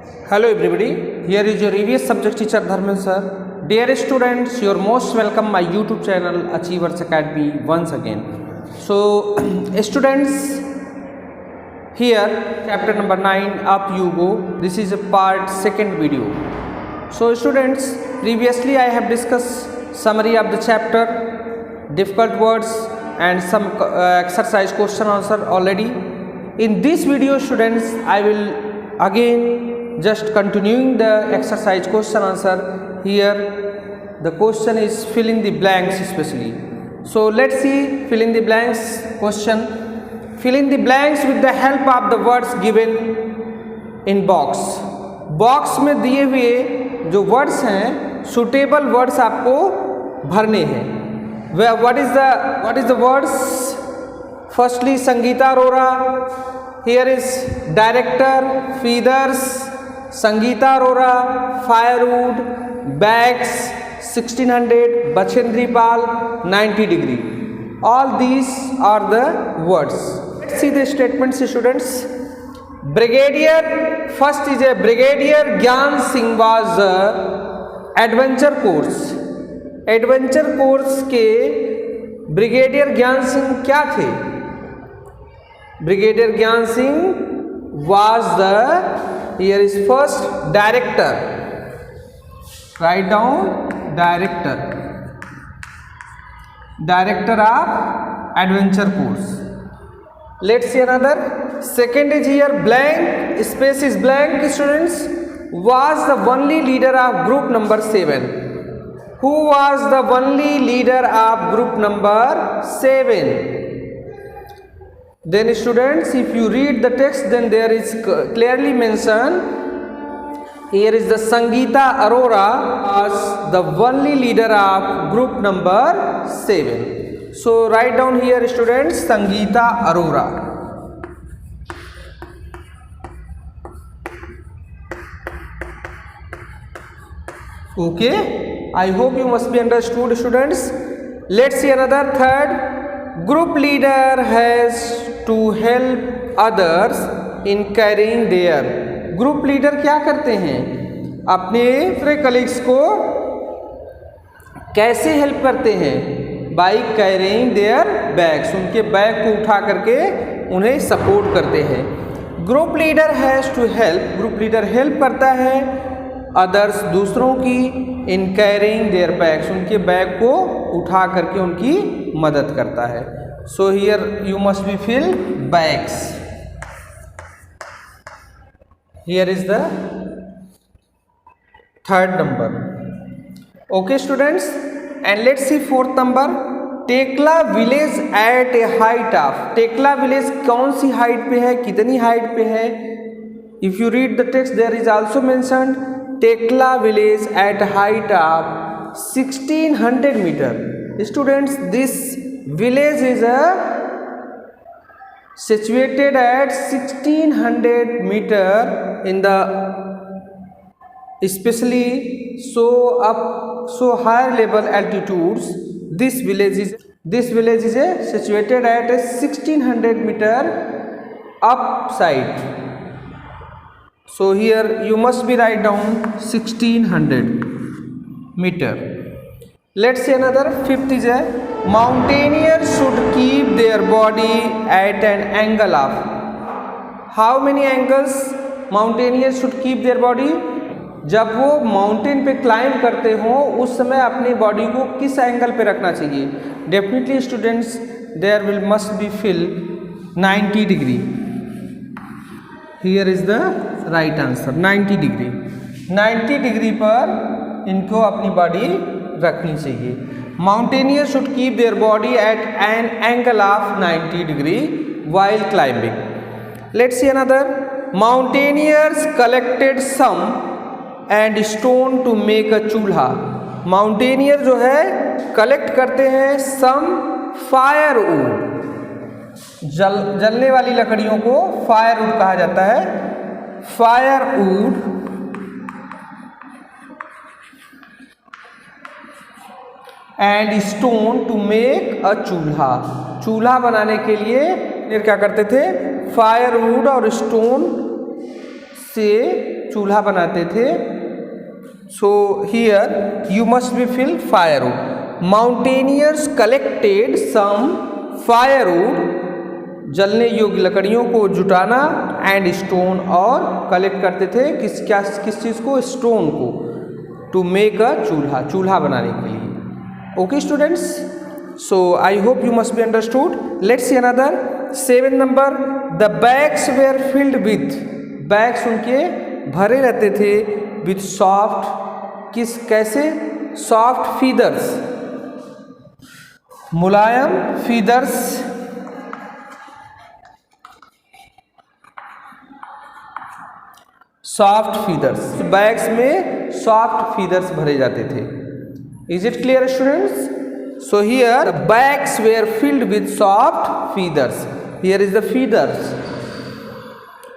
Hello everybody, here is your EVS subject teacher Dharmen sir. Dear students, you are most welcome my YouTube channel Achievers Academy once again. So students, here chapter number 9 up you go. This is a part second video. So students, previously I have discussed summary of the chapter, difficult words and some exercise question answer already. In this video students, I will again just continuing the exercise question answer. Here the question is fill in the blanks especially. So let's see fill in the blanks question. Fill in the blanks with the help of the words given in box. Box में दिए हुए जो words हैं suitable words आपको भरने हैं. What is the words? Firstly Sangeeta Arora. Here is director feathers Sangeeta Arora, firewood, bags 1600, Bachendri Pal 90 degree. All these are the words. Let's see the statements students. Brigadier, first is a Brigadier Gyan Singh was adventure course. Adventure course के brigadier Gyan Singh क्या थे? Brigadier Gyan Singh was the, here is first director. Write down director of adventure course. Let's see another. Second is here blank, space is blank students. Was the only leader of group number 7. Who was the only leader of group number 7? Then students, if you read the text, then there is clearly mentioned. Here is the Sangeeta Arora was the only leader of group number 7. So write down here students, Sangeeta Arora. Okay, I hope you must be understood students. Let's see another. Third, group leader has to help others in carrying their. Group leader क्या करते हैं? अपने colleagues को कैसे help करते हैं? By carrying their bags, उनके bag को उठा करके उन्हें सपोर्ट करते हैं. Group leader has to help, group leader help करता है अदर्स दूसरों की इन कैरिंग देयर बैग्स, उनके बैग को उठा करके उनकी मदद करता है. So here you must be fill bags. Here is the third number. Okay students, and let's see fourth number. Tekla village at a height of. Tekla village कौन सी हाइट पे है, कितनी हाइट पे है? If you read the text, there is also mentioned Tekla village at a height of 1600 meter. Students, this village is situated at 1600 meter in the especially so higher level altitudes. This village is situated at a 1600 meter upside. So here you must be write down 1600 meter. Let's see another. Fifth is a mountaineers should keep their body at an angle of. How many angles mountaineers should keep their body? जब वो mountain पे climb करते हो उस समय अपनी body को किस एंगल पे रखना चाहिए? Definitely students, there will must be fill 90 degree. Here is the right answer 90 degree. 90 degree पर इनको अपनी बॉडी रखनी चाहिए. Mountaineers should keep their body at an angle of 90 degree while climbing. Let's see another. Mountaineers collected some and stone to make a चूल्हा. Mountaineer जो है collect करते हैं some firewood. जलने वाली लकड़ियों को firewood कहा जाता है. Firewood and stone to make a chulha. चूल्हा बनाने के लिए फिर क्या करते थे? फायरवुड और स्टोन से चूल्हा बनाते थे। So here you must be fill firewood. Mountaineers collected some firewood, जलने योग्य लकड़ियों को जुटाना, एंड स्टोन, और कलेक्ट करते थे किस चीज़ को, स्टोन को, टू मेक अ चूल्हा, चूल्हा बनाने के लिए। Okay students, so I hope you must be understood. Let's see another 7 number, the bags were filled with, bags उनके भरे रहते थे विथ सॉफ्ट, कैसे, सॉफ्ट फीदर्स, मुलायम फीदर्स, सॉफ्ट फीदर्स, बैग्स में सॉफ्ट फीदर्स भरे जाते थे। Is it clear students? So here bags were filled with soft feathers, here is the feathers,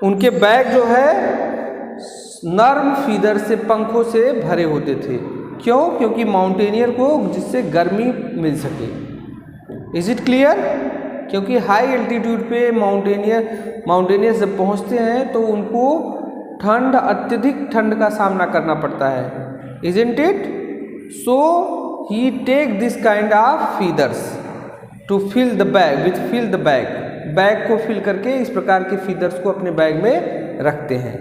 उनके बैग जो है नर्म फीदर से, पंखों से भरे होते थे। क्यों? क्योंकि माउंटेनियर को जिससे गर्मी मिल सके। Is it clear? क्योंकि हाई एल्टीट्यूड पे माउंटेनियर जब पहुंचते हैं तो उनको ठंड, अत्यधिक ठंड का सामना करना पड़ता है। Isn't it? So he take this kind of feathers to fill the bag with fill the bag, bag को फिल करके इस प्रकार के फीदर्स को अपने बैग में रखते हैं।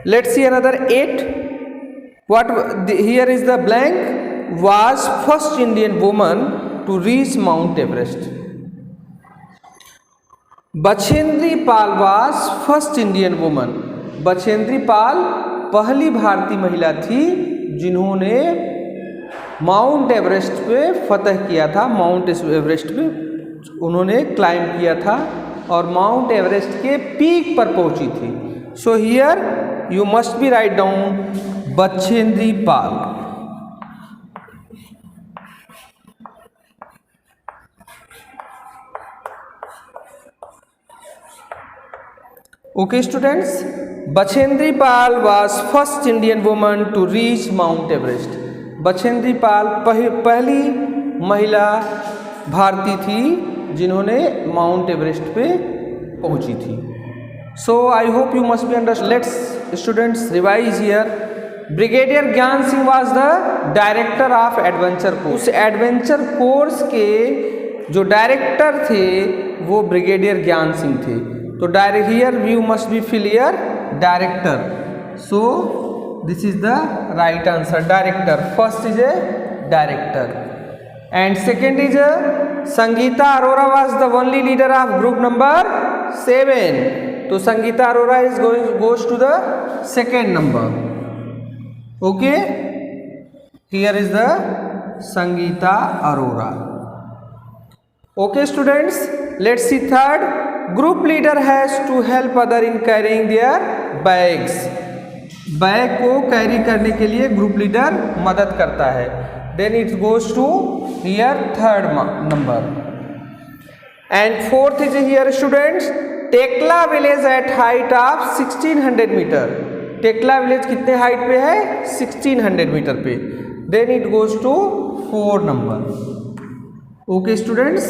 Let's see another 8, what here is the blank, was first Indian woman to reach Mount Everest. Bachendri Pal was first Indian woman, Bachendri Pal पहली भारतीय महिला थी जिन्होंने माउंट एवरेस्ट पे फतह किया था, माउंट एवरेस्ट पे उन्होंने क्लाइंब किया था और माउंट एवरेस्ट के पीक पर पहुंची थी। So here you must be write down Bachendri Pal. Okay students, Bachendri Pal was first Indian woman to reach Mount Everest. Bachendri Pal पहली महिला भारतीय थी जिन्होंने माउंट एवरेस्ट पे पहुंची थी। So I hope you must be understand. Let's students revise here. Brigadier Gyan Singh was the director of adventure course. उस adventure course के जो डायरेक्टर थे वो ब्रिगेडियर ज्ञान सिंह थे। तो direct here you must be fill here director. So this is the right answer, director. First is a director and second is Sangeeta Arora was the only leader of group number 7। तो Sangeeta Arora is goes to the second number. Okay, here is the Sangeeta Arora. Okay students, let's see third. Group leader has to help other in carrying their bags. Bag को carry करने के लिए group leader मदद करता है। Then it goes to here third number and fourth is here students Tekla village at height of 1600 metre. Tekla village कितने height पे है? 1600 मीटर पे। Then it goes to 4 number. Okay students,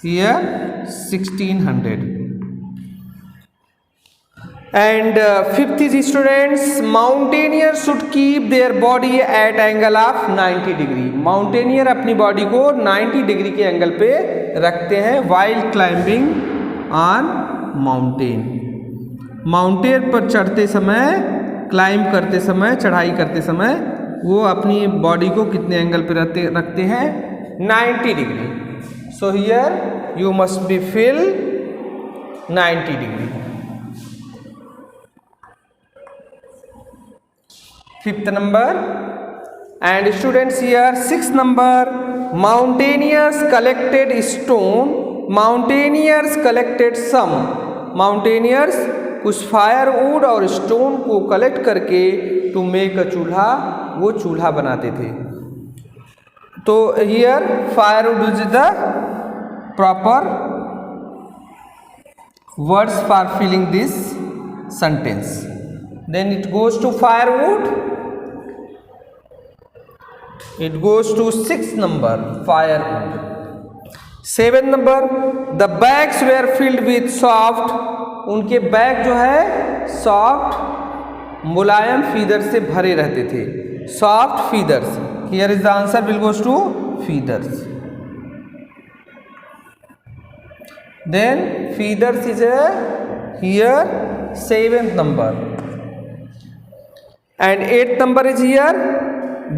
here 1600 and fifth is students mountaineer should keep their body at angle of 90 degree। Mountaineer अपनी body को 90 degree के angle पे रखते हैं while climbing on mountain। Mountain पर चढ़ते समय, क्लाइंब करते समय, चढ़ाई करते समय वो अपनी बॉडी को कितने एंगल पे रखते हैं? 90 degree. So here you must be fill 90 degree. Fifth number and students here 6th number mountaineers collected stone. Mountaineers collected some. Mountaineers कुछ फायरवुड और स्टोन को कलेक्ट करके टू मेक अ चूल्हा, वो चूल्हा बनाते थे। तो here firewood is the proper words for filling this sentence. Then it goes to firewood. It goes to 6th number firewood. 7th number the bags were filled with soft। उनके bag जो है soft मुलायम feather से भरे रहते थे, soft feathers. Here is the answer will goes to feathers. Then feathers is here 7th number and 8th number is here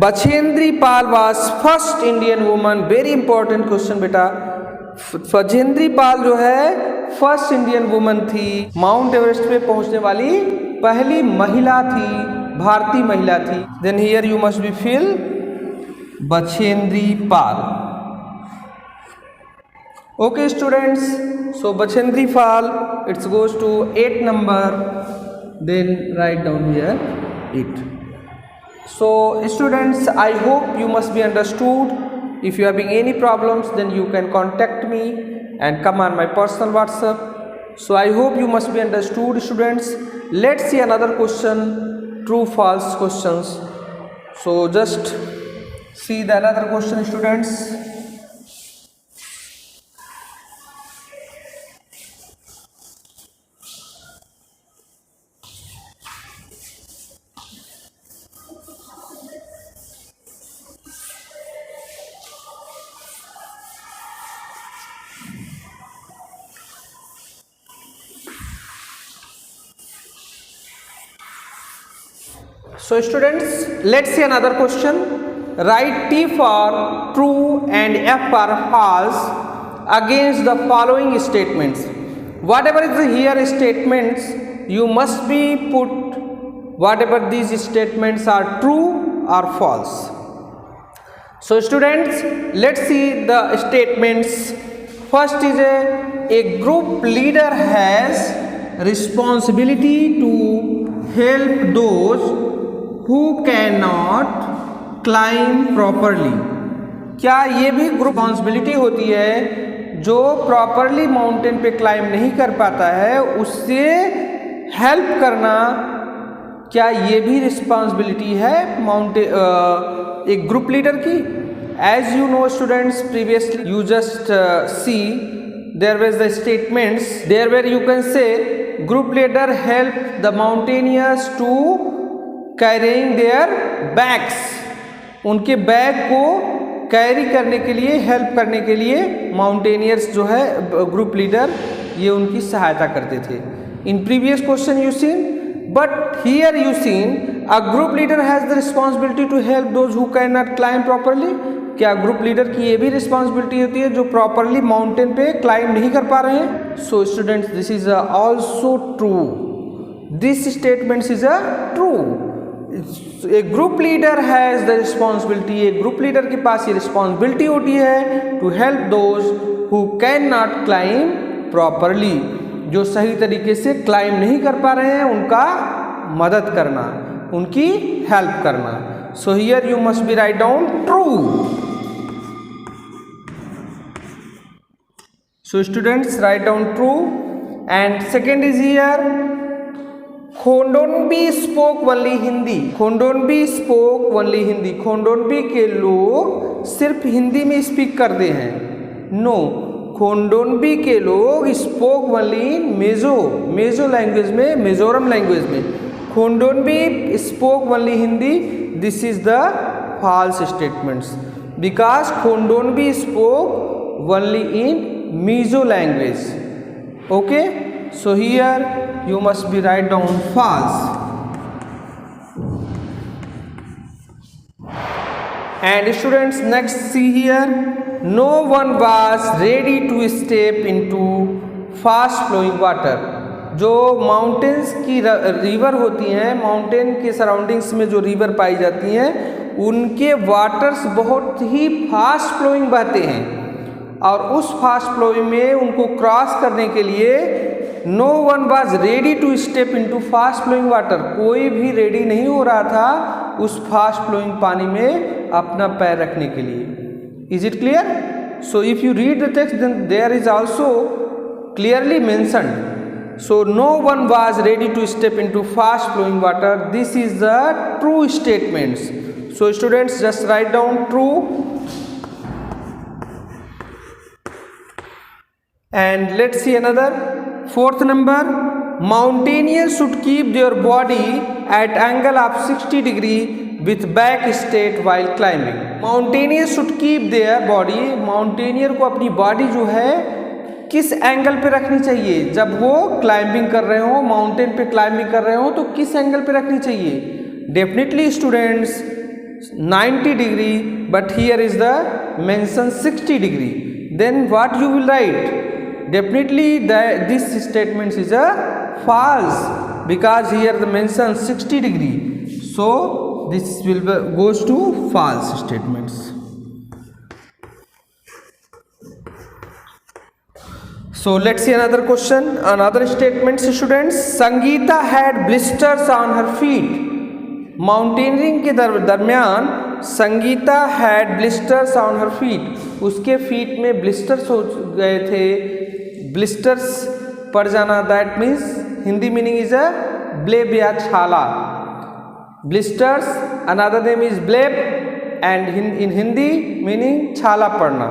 Bachendri Pal was first Indian woman। Very important question बेटा। बछेंद्री पाल जो है फर्स्ट इंडियन वुमन थी, Mount Everest पे पहुंचने वाली पहली महिला थी, भारतीय महिला थी। Then here you must be fill Bachendri Pal. Okay students, so Bachendri Pal it's goes to 8th number। Then write down here 8। So students, I hope you must be understood. If you are having any problems, then you can contact me and come on my personal WhatsApp. So I hope you must be understood students. Let's see another question, true false questions. So just see the another question students. So students, let's see another question. Write T for true and F for false against the following statements. Whatever is here statements, you must be put whatever these statements are true or false. So students, let's see the statements. First is a group leader has responsibility to help those who cannot climb properly। क्या ये भी group responsibility होती है, जो properly mountain पे climb नहीं कर पाता है उससे हेल्प करना, क्या ये भी रिस्पॉन्सिबिलिटी है माउंटेन एक ग्रुप लीडर की? As you know students, previously you just see there was the statements there were you can say group leader help the mountaineers to carrying their bags. उनके bag को carry करने के लिए, help करने के लिए mountaineers जो है ग्रुप लीडर, ये उनकी सहायता करते थे। In previous question you seen, but here you seen a group leader has the responsibility to help those who can not climb properly. क्या ग्रुप लीडर की ये भी रिस्पॉन्सिबिलिटी होती है जो प्रॉपरली माउंटेन पे क्लाइंब नहीं कर पा रहे हैं? So students, this is also true, this statement is true. A group leader has the responsibility, एक ग्रुप लीडर के पास ये रिस्पॉन्सिबिलिटी होती है to help those who can not climb properly, जो सही तरीके से क्लाइंब नहीं कर पा रहे हैं उनका मदद करना, उनकी हेल्प करना। So here you must be write down true. So students, write down true. And second is here Khondonbi spoke only Hindi. Khondonbi spoke only Hindi. Khondonbi के लोग सिर्फ हिंदी में स्पीक करते हैं। नो, खोंडोनबी के लोग स्पोक ओनली मेजो लैंग्वेज में, मिजोरम लैंग्वेज में। Khondonbi spoke only Hindi, this is the false statements because Khondonbi spoke only in Mizo language. Okay, so here you must be write down false। and students, next see here, no one was ready to step into fast flowing water। जो mountains की river होती हैं, mountain के surroundings में जो river पाई जाती हैं, उनके वाटर्स बहुत ही फास्ट फ्लोइंग बहते हैं, और उस फास्ट फ्लोइंग में उनको क्रॉस करने के लिए no one was ready to step into fast flowing water. कोई भी रेडी नहीं हो रहा था उस फास्ट फ्लोइंग पानी में अपना पैर रखने के लिए। Is it clear? So if you read the text then there is also clearly mentioned. So no one was ready to step into fast flowing water, this is the true statements. So students, just write down true. And let's see another 4th number, mountaineers should keep their body at angle of 60 degree with back straight while climbing. Mountaineers should keep their body, mountaineer को अपनी body जो है किस angle पे रखनी चाहिए? जब वो क्लाइंबिंग कर रहे हो, माउंटेन पे क्लाइंबिंग कर रहे हो, तो किस एंगल पे रखनी चाहिए? Definitely students 90 degree, but here is the mention 60 degree. Then what you will write? Definitely this statement is a false, because here the mention 60 degree. So this will goes to false statements. So let's see another question, another statement students. Sangeeta had blisters on her feet. Mountaineering के दरमियान Sangeeta had blisters on her feet, उसके feet में blisters हो गए थे. Blisters पड़ जाना, that means Hindi meaning is a bleb या छाला. Blisters another name is bleb and in Hindi meaning छाला पड़ना,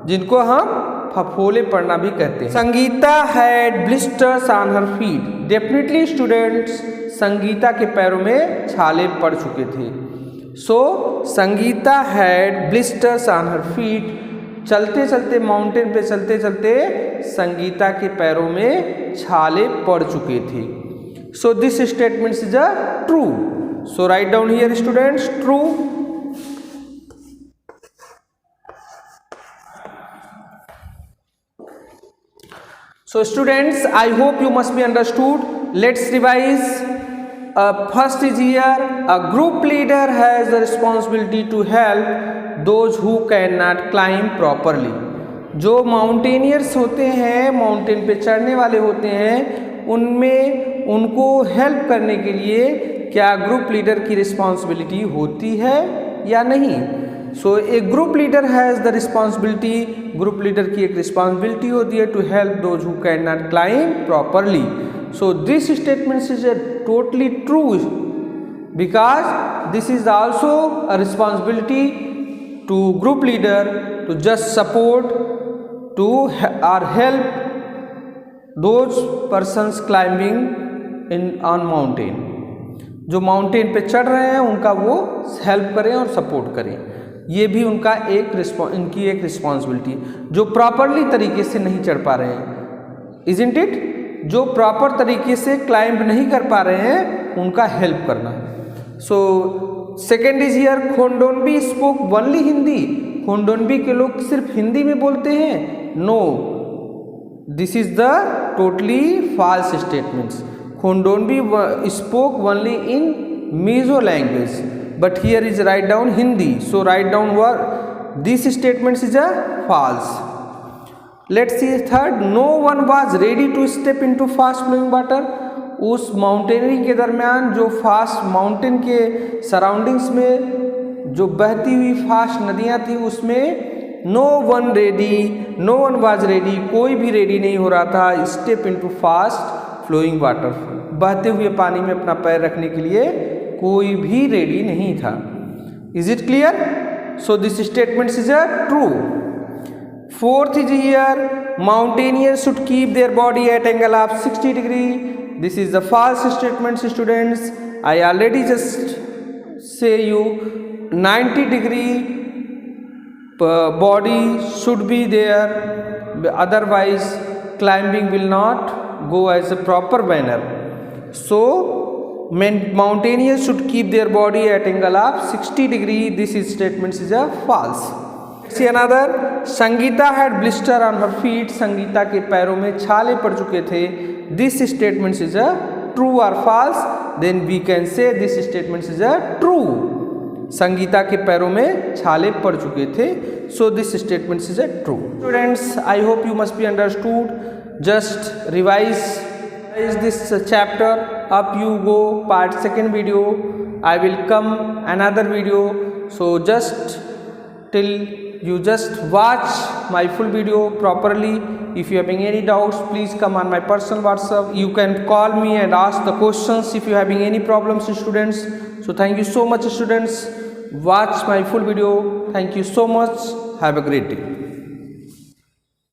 जिनको हम फफोले पड़ना भी कहते हैं. Sangeeta had blisters on her feet. Definitely students Sangeeta के पैरों में छाले पड़ चुके थे. So Sangeeta had blisters on her feet. चलते चलते माउंटेन पे चलते चलते संगीता के पैरों में छाले पड़ चुके थे. सो this statement is a true. So right down here students, true. So students, I hope you must be understood. Let's revise. First is here, a group leader has the responsibility to help those who cannot climb properly. जो mountaineers होते हैं, mountain पे चढ़ने वाले होते हैं, उनमें उनको हेल्प करने के लिए क्या ग्रुप लीडर की रिस्पॉन्सिबिलिटी होती है या नहीं? So a group leader has the responsibility, group leader की एक रिस्पॉन्सिबिलिटी होती है to help those who can not climb properly. So this statement is totally true, because this is also a responsibility to group leader to just support to or help those persons climbing in on mountain. जो mountain पे चढ़ रहे हैं उनका वो help करें और support करें, ये भी उनका इनकी एक रिस्पॉन्सिबिलिटी. जो प्रॉपरली तरीके से नहीं चढ़ पा रहे हैं, इजंट इट, जो प्रॉपर तरीके से क्लाइंब नहीं कर पा रहे हैं उनका हेल्प करना. So second is here, Khondonbi spoke only Hindi. Khondonbi के लोग सिर्फ हिंदी में बोलते हैं? No, this is the totally false statements. Khondonbi spoke only in Mizo language, but here is write down Hindi. So write down what this statement is a false. Let's see third, no one was ready to step into fast flowing water. उस mountaineering के दरमियान जो fast mountain के surroundings में जो बहती हुई fast नदियाँ थी उसमें नो वन वाज रेडी, कोई भी रेडी नहीं हो रहा था step into fast flowing water, बहते हुए पानी में अपना पैर रखने के लिए कोई भी रेडी नहीं था. Is it clear? So this statement is a true. Fourth is here, mountaineers should keep their body at angle of 60 degree. This is the false statement students. I already just say you 90 degree body should be there, otherwise climbing will not go as a proper manner. So mountaineers should keep their body at angle of 60 degree. This is statement is a false. See another, Sangeeta had blister on her feet. Sangeeta के पैरों में छाले पड़ चुके थे. This statement is a true or false? Then we can say this statement is a true. Sangeeta के पैरों में छाले पड़ चुके थे. सो this statement is a true. Students, I hope you must be understood. Just revise this chapter. Up you go part second video. I will come another video. So just till you just watch my full video properly. If you having any doubts, please come on my personal WhatsApp. You can call me and ask the questions if you having any problems, students. So thank you so much, students. Watch my full video. Thank you so much. Have a great day.